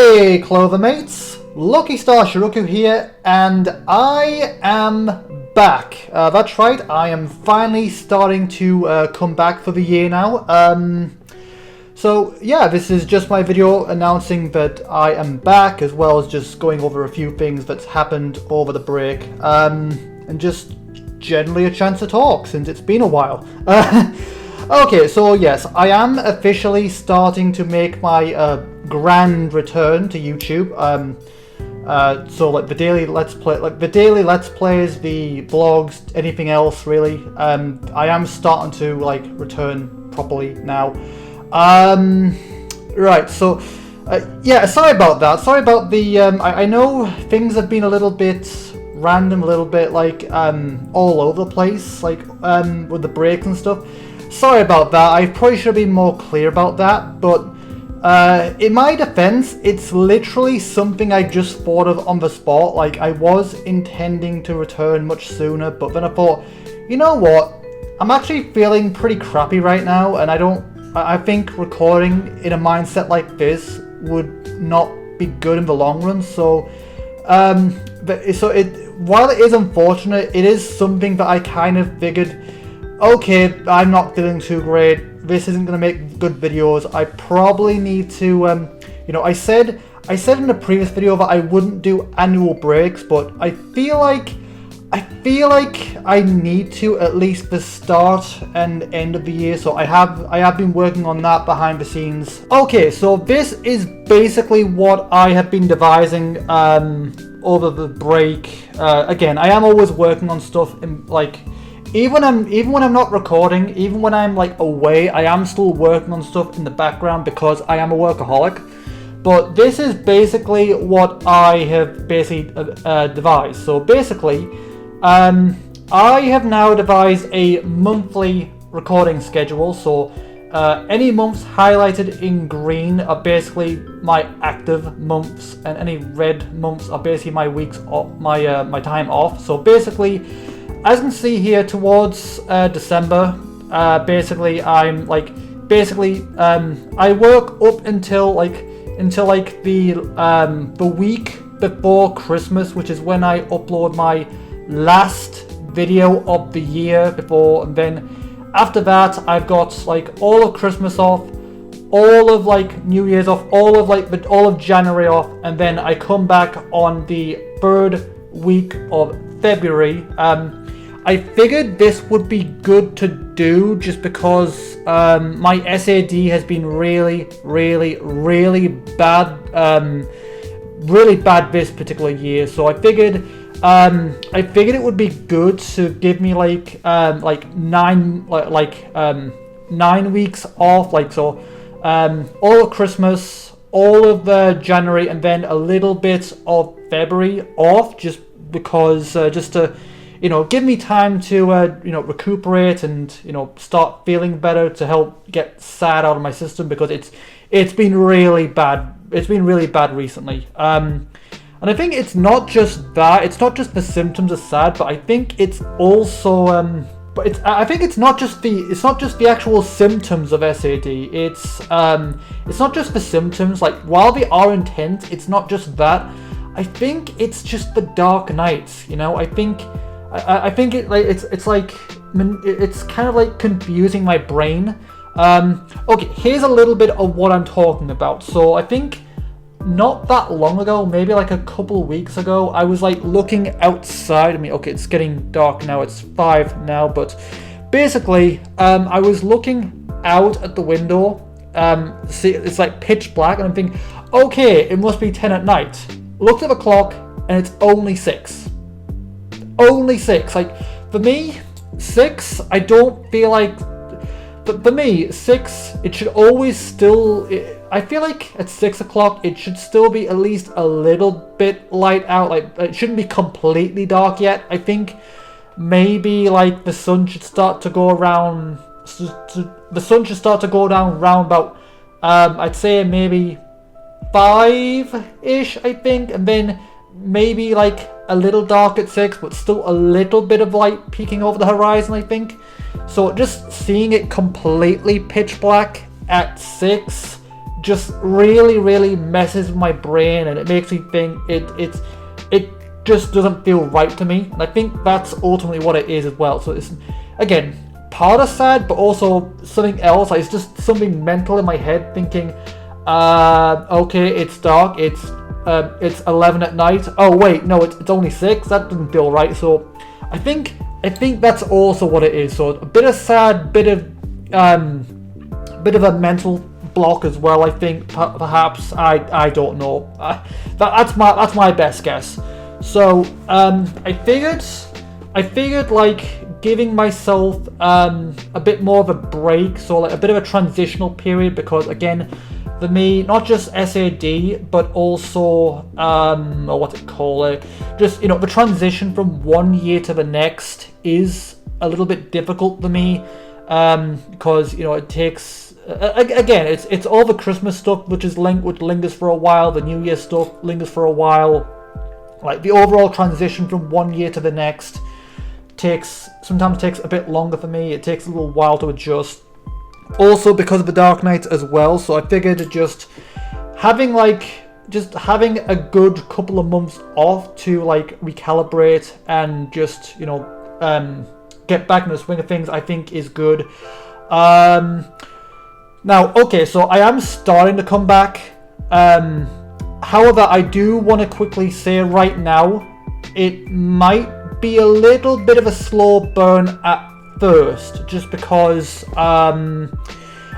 Hey Clovermates, Lucky Star Shi-Roku here, and I am back. That's right, I am finally starting to come back for the year now. So yeah, this is just my video announcing that I am back, as well as just going over a few things that's happened over the break, and just generally a chance to talk since it's been a while. Okay, so yes, I am officially starting to make my grand return to YouTube. So like the daily let's plays, the blogs, anything else really. I am starting to like return properly now. Right, so yeah, sorry about that. Sorry about the I know things have been a little bit random, a little bit like all over the place, like with the breaks and stuff. Sorry about that. I probably should have been more clear about that, but in my defense, it's literally something I just thought of on the spot. Like, I was intending to return much sooner, but then I thought, you know what? I'm actually feeling pretty crappy right now, and I think recording in a mindset like this would not be good in the long run. So, while it is unfortunate, it is something that I kind of figured, okay, I'm not feeling too great. This isn't going to make good videos. I probably need to, you know, I said in the previous video that I wouldn't do annual breaks, but I feel like I need to at least the start and end of the year. So I have been working on that behind the scenes. Okay, so this is basically what I have been devising over the break. Again, I am always working on stuff in like. Even when I'm not recording, even when I'm like away, I am still working on stuff in the background because I am a workaholic. But this is basically what I have basically devised. So basically, I have now devised a monthly recording schedule. So any months highlighted in green are basically my active months, and any red months are basically my weeks off, my time off. So basically, as you can see here, towards December, basically I work up until the week before Christmas, which is when I upload my last video of the year before, and then after that I've got like all of Christmas off, all of like New Year's off, all of January off, and then I come back on the third week of February. I figured this would be good to do just because my SAD has been really bad this particular year. So I figured it would be good to give me like 9 weeks off, like so all of Christmas, all of January, and then a little bit of February off, just because just to, you know, give me time to you know, recuperate and, you know, start feeling better, to help get SAD out of my system, because it's been really bad. It's been really bad recently. And I think it's not just that. It's not just the symptoms of SAD, but I think it's also I think it's not just the actual symptoms of SAD. It's not just the symptoms. Like, while they are intense, it's not just that. I think it's just the dark nights. You know, I think it's kind of like confusing my brain. Okay, here's a little bit of what I'm talking about. So I think not that long ago, maybe like a couple weeks ago, I was like looking outside. I mean, okay, it's getting dark now, it's 5 now, but basically I was looking out at the window. See, it's like pitch black, and I'm thinking, okay, it must be 10 at night. Looked at the clock and it's only 6. Only 6. Like, for me, 6, I don't feel like, for me, 6, it should always still, I feel like at 6 o'clock it should still be at least a little bit light out. Like, it shouldn't be completely dark yet. I think maybe like the sun should start to go around, the sun should start to go down round about I'd say maybe 5-ish, I think, and then maybe like a little dark at 6, but still a little bit of light peeking over the horizon, I think. So just seeing it completely pitch black at 6 just really messes with my brain, and it makes me think it just doesn't feel right to me. And I think that's ultimately what it is as well. So it's, again, part of sad, but also something else. Like, it's just something mental in my head thinking, okay, it's dark, it's 11 at night. Oh wait, no, it's only 6. That doesn't feel right. So I think that's also what it is. So a bit of sad, bit of a mental block as well. I think perhaps I don't know. That's my best guess. So I figured like giving myself a bit more of a break, so like a bit of a transitional period, because again, for me, not just SAD, but also just, you know, the transition from one year to the next is a little bit difficult for me, because, you know, it takes again, it's all the Christmas stuff which lingers for a while, the New Year stuff lingers for a while. Like, the overall transition from one year to the next sometimes takes a bit longer for me. It takes a little while to adjust. Also because of the Dark Knights as well, so I figured just having a good couple of months off to like recalibrate and just, you know, get back in the swing of things, I think is good. Now, okay, so I am starting to come back. However, I do want to quickly say right now, it might be a little bit of a slow burn at first, just because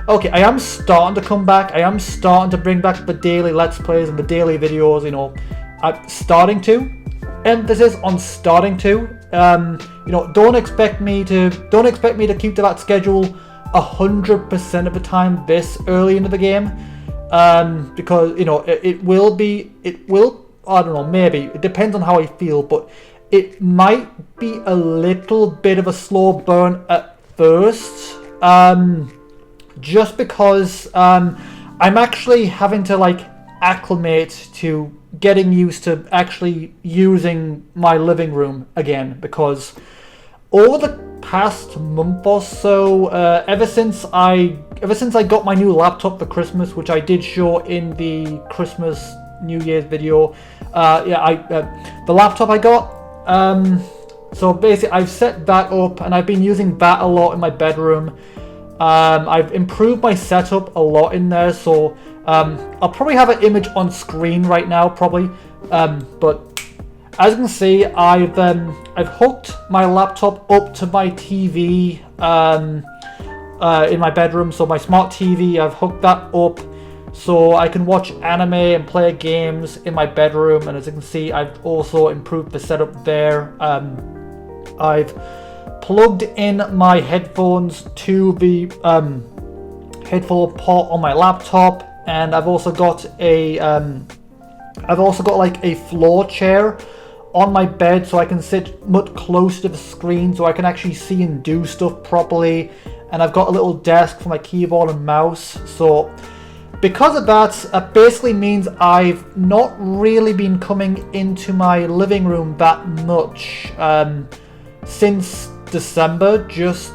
okay, I am starting to come back. I am starting to bring back the daily Let's Plays and the daily videos, you know. I'm starting to. Emphasis on starting to. You know, don't expect me to keep to that schedule 100% of the time this early into the game. Because, you know, it will, I don't know, maybe, it depends on how I feel, but it might be a little bit of a slow burn at first, just because I'm actually having to like acclimate to getting used to actually using my living room again, because over the past month or so, ever since I got my new laptop for Christmas, which I did show in the Christmas New Year's video, the laptop I got, so basically I've set that up and I've been using that a lot in my bedroom. I've improved my setup a lot in there, so I'll probably have an image on screen right now, probably, but as you can see, I've hooked my laptop up to my TV in my bedroom, so my smart TV, I've hooked that up so I can watch anime and play games in my bedroom. And as you can see, I've also improved the setup there. I've plugged in my headphones to the headphone port on my laptop, and I've also got like a floor chair on my bed, so I can sit much closer to the screen, so I can actually see and do stuff properly. And I've got a little desk for my keyboard and mouse. So because of that, basically means I've not really been coming into my living room that much since December. Just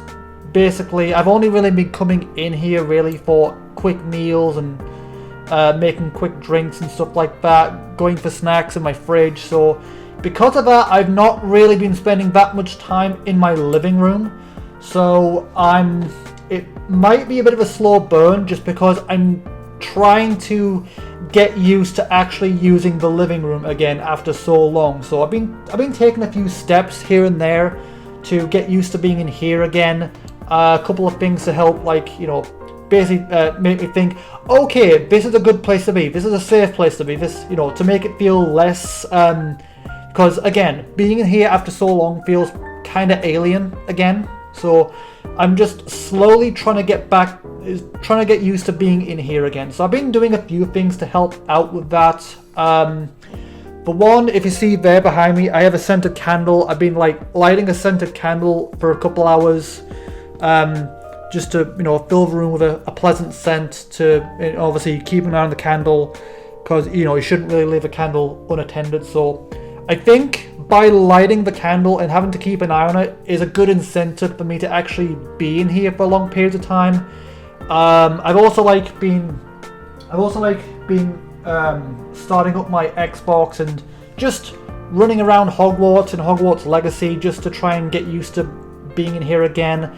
basically, I've only really been coming in here really for quick meals and making quick drinks and stuff like that, going for snacks in my fridge. So because of that, I've not really been spending that much time in my living room. So it might be a bit of a slow burn, just because I'm trying to get used to actually using the living room again after so long. So I've been taking a few steps here and there to get used to being in here again. A couple of things to help, like, you know, basically make me think, okay, this is a good place to be, this is a safe place to be, this, you know, to make it feel less, because again, being in here after so long feels kind of alien again. So I'm just slowly trying to get used to being in here again. So I've been doing a few things to help out with that. For one, if you see there behind me, I have a scented candle. I've been like lighting a scented candle for a couple hours, just to, you know, fill the room with a pleasant scent, to, you know, obviously keep an eye on the candle, because, you know, you shouldn't really leave a candle unattended. So I think by lighting the candle and having to keep an eye on it is a good incentive for me to actually be in here for long periods of time. I've also like been I've also like been starting up my Xbox and just running around Hogwarts and Hogwarts Legacy just to try and get used to being in here again.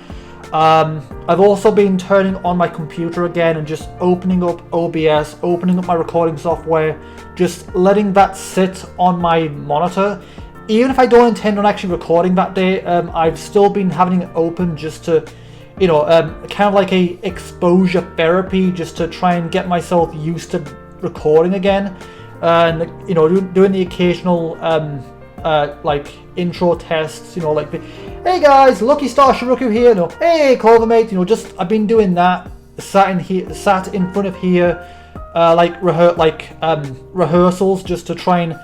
I've also been turning on my computer again and just opening up OBS, opening up my recording software, just letting that sit on my monitor. Even if I don't intend on actually recording that day, I've still been having it open just to, you know, kind of like a exposure therapy, just to try and get myself used to recording again. And, you know, doing the occasional like intro tests, you know, like the, hey guys, Lucky Star Shi-Roku here, no, hey Clovermates, you know, just I've been doing that, sat in front of here, rehearsals, just to try and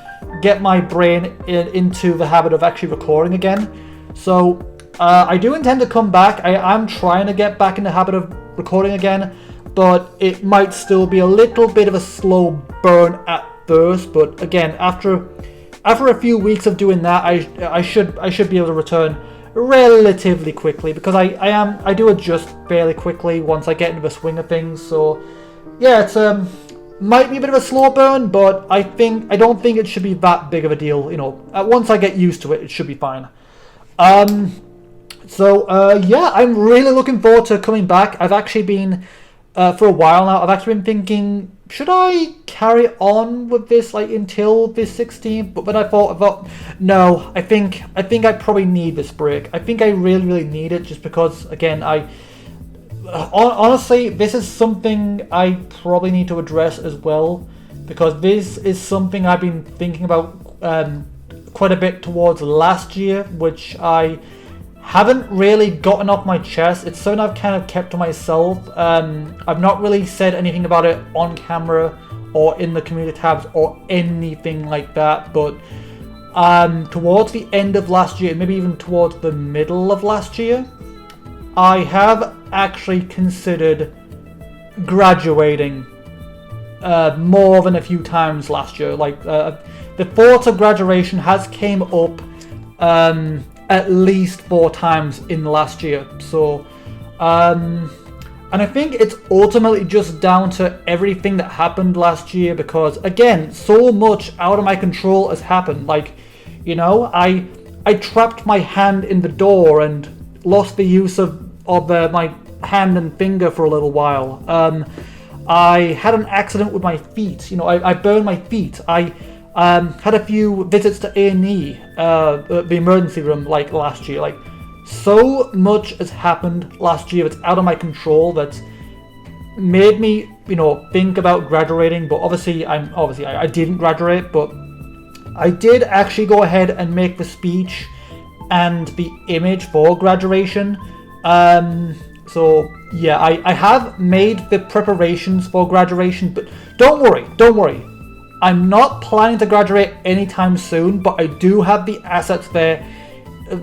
get my brain into the habit of actually recording again. So I do intend to come back. I'm trying to get back in the habit of recording again, but it might still be a little bit of a slow burn at first. But again, after a few weeks of doing that, I should be able to return relatively quickly, because I do adjust fairly quickly once I get into the swing of things. So yeah, it's might be a bit of a slow burn, but I don't think it should be that big of a deal. You know, once I get used to it, it should be fine. Yeah, I'm really looking forward to coming back. I've actually been for a while now. I've actually been thinking, should I carry on with this like until this 16th? But then I thought, no, I think I probably need this break. I think I really need it, just because, again, honestly, this is something I probably need to address as well, because this is something I've been thinking about quite a bit towards last year, which I haven't really gotten off my chest. It's something I've kind of kept to myself. I've not really said anything about it on camera or in the community tabs or anything like that, but towards the end of last year, maybe even towards the middle of last year, I have actually considered graduating more than a few times last year. Like the thought of graduation has came up at least 4 times in the last year. So and I think it's ultimately just down to everything that happened last year, because again, so much out of my control has happened. Like, you know, I trapped my hand in the door and lost the use of my hand and finger for a little while. I had an accident with my feet. You know, I burned my feet. I had a few visits to A&E, the emergency room, like last year. Like, so much has happened last year that's out of my control, that's made me, you know, think about graduating. But obviously I didn't graduate, but I did actually go ahead and make the speech and the image for graduation. So yeah, I have made the preparations for graduation, but don't worry. I'm not planning to graduate anytime soon, but I do have the assets there,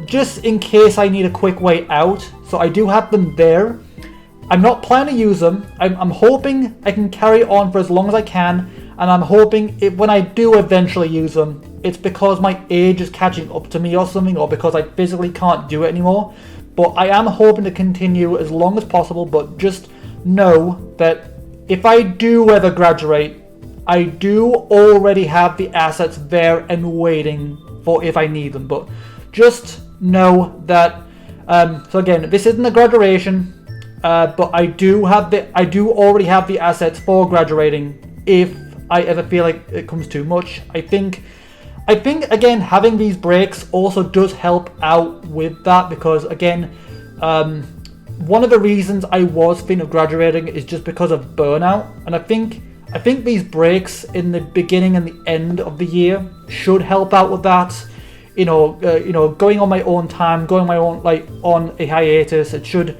just in case I need a quick way out. So I do have them there. I'm not planning to use them. I'm hoping I can carry on for as long as I can, and I'm hoping when I do eventually use them, it's because my age is catching up to me or something, or because I physically can't do it anymore. But I am hoping to continue as long as possible. But just know that if I do ever graduate, I do already have the assets there and waiting for if I need them. But just know that. So again, this isn't a graduation, but I do already have the assets for graduating if I ever feel like it comes too much. I think again, having these breaks also does help out with that, because again, one of the reasons I was thinking of graduating is just because of burnout, and I think these breaks in the beginning and the end of the year should help out with that. You know, going on my own time, going my own, like, on a hiatus, it should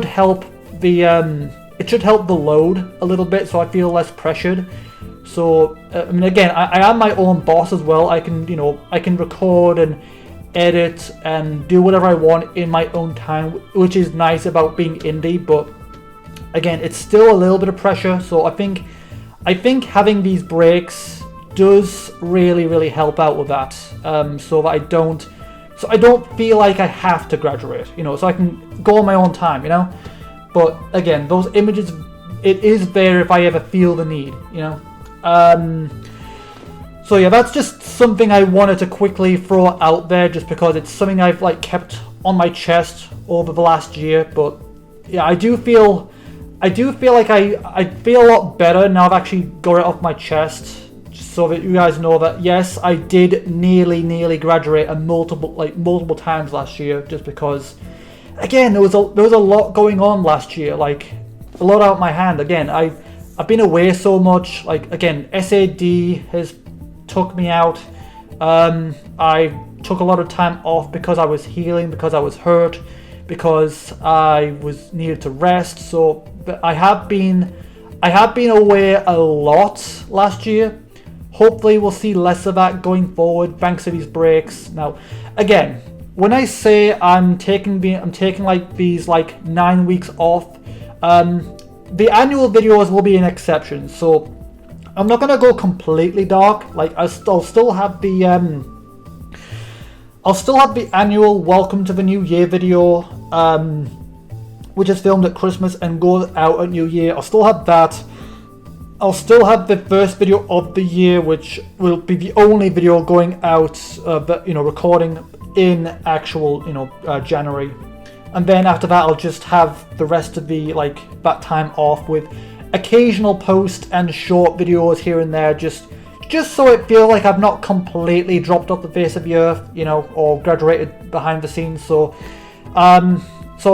help the load a little bit, so I feel less pressured. So I mean, again, I am my own boss as well. I can record and edit and do whatever I want in my own time, which is nice about being indie. But again, it's still a little bit of pressure. So I think having these breaks does really help out with that. So that I don't feel like I have to graduate. You know, so I can go on my own time. You know. But again, those images it is there if I ever feel the need, you know. So yeah, that's just something I wanted to quickly throw out there, just because it's something I've like kept on my chest over the last year. But yeah, I do feel like I feel a lot better now I've actually got it off my chest, just so that you guys know that yes, I did nearly graduate multiple times last year, just because again there was a lot going on last year, like a lot out of my hand. Again, I've been away so much, like again SAD has took me out. I took a lot of time off because I was healing, because I was hurt, because I was needed to rest. So I have been away a lot last year. Hopefully we'll see less of that going forward thanks to these breaks. Now again, when I say I'm taking like these like 9 weeks off, the annual videos will be an exception. So I'm not gonna go completely dark. Like I'll still have the annual Welcome to the New Year video, which is filmed at Christmas and goes out at New Year. I'll still have that. I'll still have the first video of the year, which will be the only video going out, recording in actual, January. And then after that, I'll just have the rest of the that time off with occasional post and short videos here and there, just so it feels like I've not completely dropped off the face of the earth, or graduated behind the scenes. So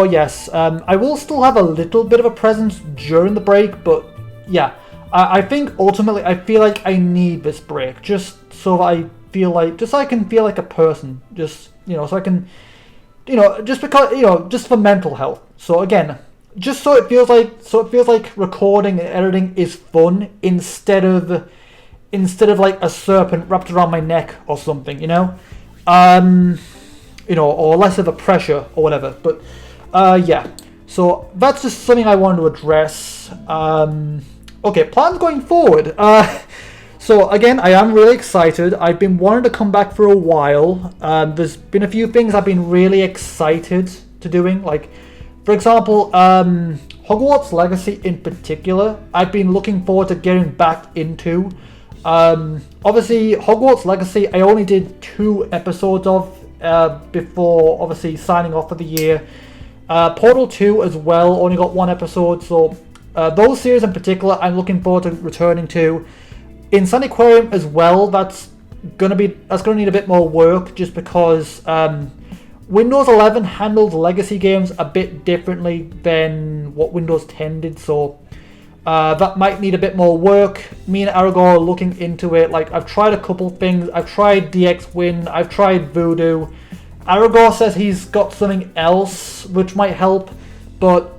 yes, I will still have a little bit of a presence during the break, but yeah, I think ultimately I feel like I need this break just so that I feel like, just so I can feel like a person, just so I can, just because, just for mental health. So again, just so it feels like recording and editing is fun instead of like a serpent wrapped around my neck or something, or less of a pressure or whatever. But yeah, so that's just something I wanted to address. Okay, plans going forward. So again, I am really excited. I've been wanting to come back for a while. There's been a few things I've been really excited to doing, like, for example, Hogwarts Legacy in particular, I've been looking forward to getting back into. Obviously, Hogwarts Legacy, I only did 2 episodes of before obviously signing off for the year. Portal 2 as well, only got 1 episode, so those series in particular I'm looking forward to returning to. Insaniquarium as well, that's gonna need a bit more work, just because Windows 11 handles legacy games a bit differently than what Windows 10 did, so that might need a bit more work. Me and Aragorn are looking into it. Like, I've tried a couple things. I've tried DX Win, I've tried Voodoo. Aragorn says he's got something else which might help, but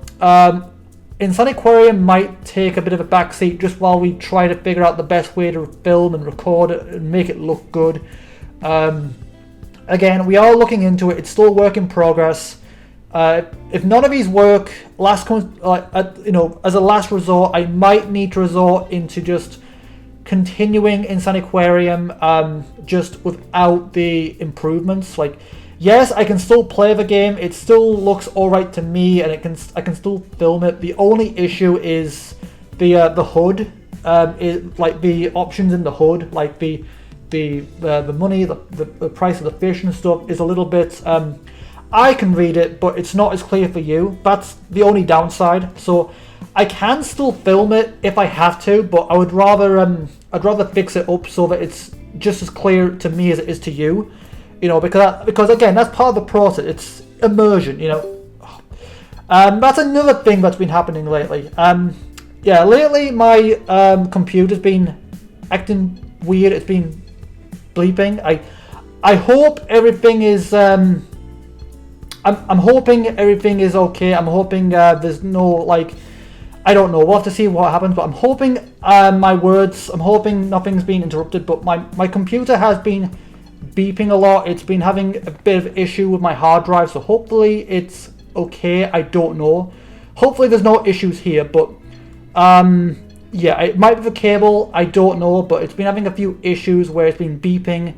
Insaniquarium might take a bit of a backseat just while we try to figure out the best way to film and record it and make it look good. Again, we are looking into it. It's still a work in progress. If none of these work, as a last resort, I might need to resort into just continuing Insaniquarium, just without the improvements. Like, yes, I can still play the game. It still looks alright to me, and I can still film it. The only issue is the HUD. Like the options in the HUD, like the money, the price of the fish and stuff is a little bit. I can read it, but it's not as clear for you. That's the only downside. So I can still film it if I have to, but I would rather fix it up so that it's just as clear to me as it is to you. Because again, that's part of the process. It's immersion. That's another thing that's been happening lately. Lately my computer's been acting weird. It's been bleeping. I hope everything is. I'm hoping everything is okay. I'm hoping there's no I don't know. We'll have to see what happens. But I'm hoping I'm hoping nothing's been interrupted. But my computer has been beeping a lot. It's been having a bit of issue with my hard drive. So hopefully it's okay. I don't know. Hopefully there's no issues here. But yeah, it might be the cable. I don't know. But it's been having a few issues where it's been beeping.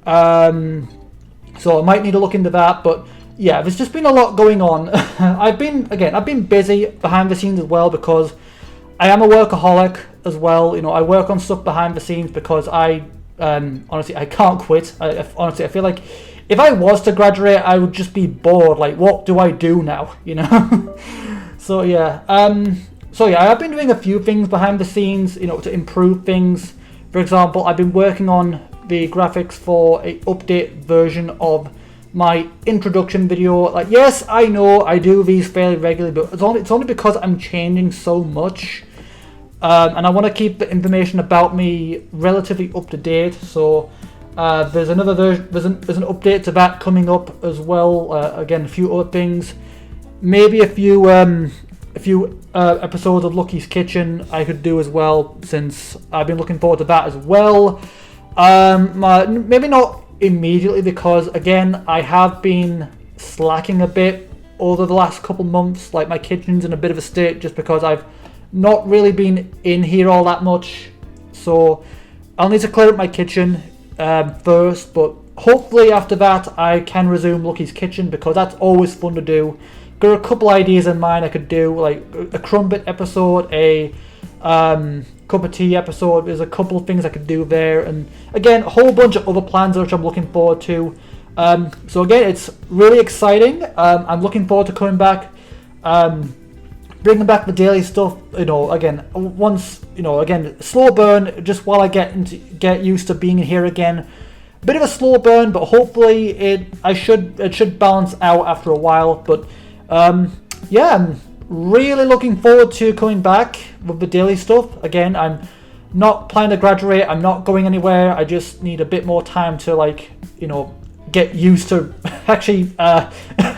So I might need to look into that. But yeah, there's just been a lot going on. I've been busy behind the scenes as well, because I am a workaholic as well. You know, I work on stuff behind the scenes because I honestly I can't quit. Honestly, I feel like if I was to graduate, I would just be bored. Like, what do I do now? You know. So yeah. I've been doing a few things behind the scenes, you know, to improve things. For example, I've been working on the graphics for a update version of my introduction video. Like, yes, I know I do these fairly regularly, but it's only because I'm changing so much, and I want to keep the information about me relatively up to date. So there's another version, there's an update to that coming up as well. Again, a few other things, maybe a few episodes of Lucky's Kitchen I could do as well, since I've been looking forward to that as well. Maybe not immediately, because again, I have been slacking a bit over the last couple months. Like, my kitchen's in a bit of a state just because I've not really been in here all that much. So I'll need to clear up my kitchen first, but hopefully after that I can resume Lucky's Kitchen, because that's always fun to do. Got a couple ideas in mind I could do, like a crumbit episode, a cup of tea episode. There's a couple of things I could do there, and again, a whole bunch of other plans which I'm looking forward to. So again, it's really exciting. I'm looking forward to coming back, bringing back the daily stuff. You know, again, slow burn, just while I get used to being here again. Bit of a slow burn, but hopefully it should balance out after a while. But yeah, I'm really looking forward to coming back with the daily stuff. Again, I'm not planning to graduate. I'm not going anywhere. I just need a bit more time to, like, you know, get used to actually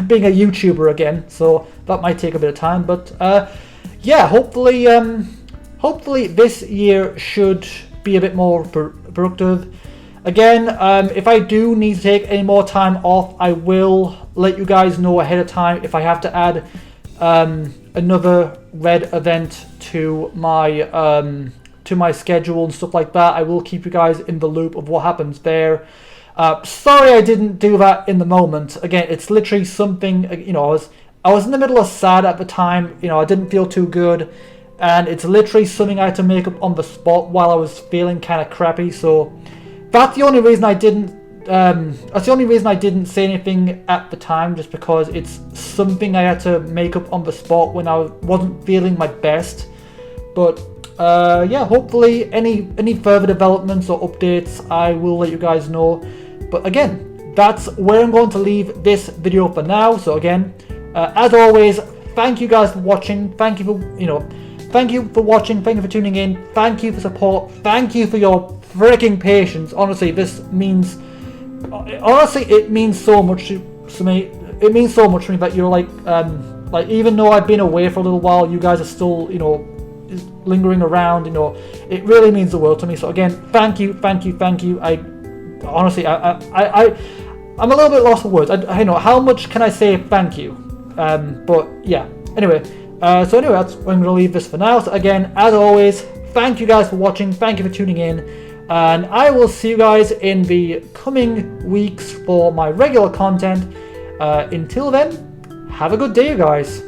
being a YouTuber again. So that might take a bit of time, but yeah, hopefully this year should be a bit more productive. Again, if I do need to take any more time off, I will let you guys know ahead of time. If I have to add another red event to my schedule and stuff like that, I will keep you guys in the loop of what happens there. Sorry I didn't do that in the moment. Again, it's literally something, you know, I was in the middle of sad at the time. You know, I didn't feel too good, and it's literally something I had to make up on the spot while I was feeling kind of crappy. So that's the only reason I didn't. That's the only reason I didn't say anything at the time, just because it's something I had to make up on the spot when I wasn't feeling my best. But yeah, hopefully any further developments or updates, I will let you guys know. But again, that's where I'm going to leave this video for now. So again, as always, thank you guys for watching. Thank you for watching. Thank you for tuning in. Thank you for support. Thank you for your freaking patience. Honestly, it means so much to me. It means so much to me that you're like even though I've been away for a little while, you guys are still, you know, lingering around. You know, it really means the world to me. So again, thank you. I honestly, I'm a little bit lost for words. I know, how much can I say thank you? But yeah. Anyway, that's I'm going to leave this for now. So again, as always, thank you guys for watching. Thank you for tuning in. And I will see you guys in the coming weeks for my regular content. Until then, have a good day, you guys.